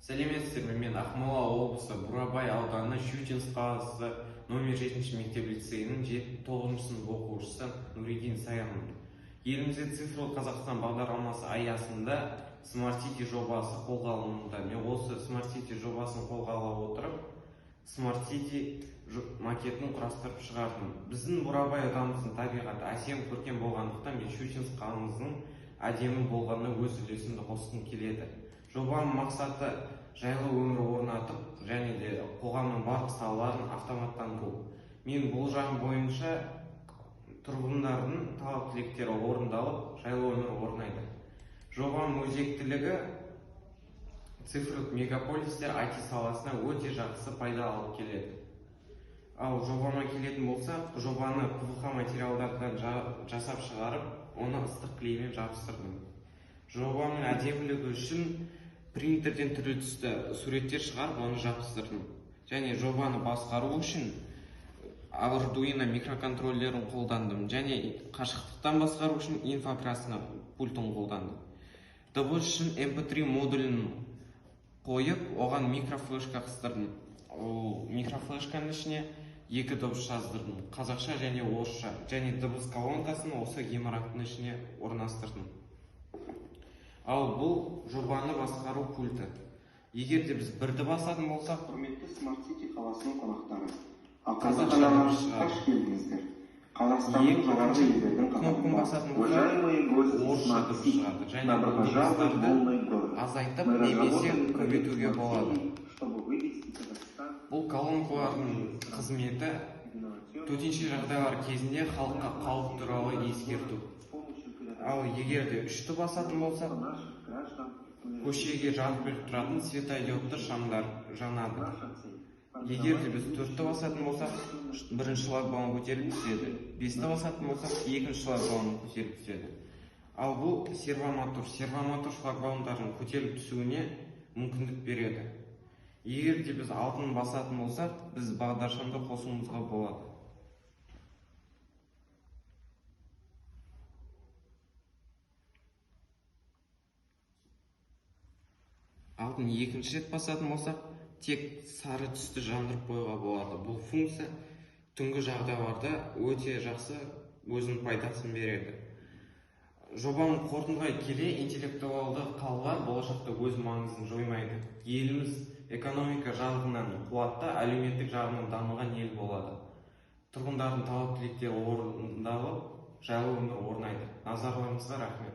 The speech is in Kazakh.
Сәлеметсіздер ме? Мен Ақмола облысы Бурабай ауданы Щучинск қаласы номер 7 мектеп лицейінің 9 сынып оқушысы Нуридин Саянмын. Елімізде цифрлы Қазақстан бағдарламасы аясында Smart City жобасы қолға алынуда. Мен осы Smart City жобасын қолға ала отырып, Smart City макетін құрастырып шығардым. Біздің Бурабай ауданымыздың табиғаты әсем көркем болғандықтан мен Щучинск қаламыздың әдемі болғанына өз үлесімді қосқым келеді. Жобаның мақсаты жайлы өмір орнатып, және де қоғамның барлық салаларын автоматтандыру. Мен болжам бойынша тұрғындардың талап тілектері орындалып, жайлы өмір орнайды. Жобаның өзектілігі цифрлық мегаполистер IT саласына өте жақсы пайда алып келеді. Ал жобама келетін болсақ, жобаны PVH материалдардан жасап шығарып, оны ыстық клеймен жабыстырдым. Жобаның әдемілігі үшін принтерден түрлі түсті суреттер шығарып, оны жабыстырдым. Және жобаны басқару үшін Arduino микроконтроллерін қолдандым. Және қашықтықтан басқару үшін инфокрасна пультын қолдандым. Дыбыс үшін MP3 модулін қойып, оған микрофлешка қыстырдым. Микрофлешканың ішіне 2 дыбыс жаздырдым, қазақша және орысша. Және дыбыс колонкасын осы ғимараттың ішіне орналастырдым. Ал бұл жобаны басқару пульті. Егер де біз бірді басатын болсақ, құрметті Smart City қаласының қонақтары, қазақша дыбыс қош шығады. келдіңіздер. Қазақстанның жоғарғы елдердің Кнопканы басатын болсақ, орысша дыбыс шығады. Және бұл дыбыстарды азайтып немесе көбейтуге болады. Бұл колонкалардың қызметі төтенше жағдайлар кезінде халыққа қауіп туралы ескерту. Ал егер де 3-ті басатын болсақ, көшеге жарық беріп тұратын светодиодты шамдар жанады. Егер де біз 4-ті басатын болсақ, 1-ші шлагбаум көтеріліп түседі. 5-ті басатын болсақ, 2-ші шлагбаум көтеріліп түседі. Ал бұл сервомотор шлагбаумдардың көтеріліп түсуіне мүмкіндік береді. Егер де біз 6-ны басатын болсақ, біз бағдаршамды қосуымызға болады. Алтын 2-ші рет басатын болсақ, тек сары түсті жандырып қоюға болады. Бұл функция түнгі жағдайларда өте жақсы өзінің пайдасын береді. Жобаның қорытындыға келе, интеллектуалды қалалар болашақта өз маңызын жоймайды. Еліміз экономика жағынан қуатты, әлеуметтік жағынан дамыған ел болады. Тұрғындардың талап тілектері орындалып, жайлы өмір орнайды. Назарларыңызға рахмет.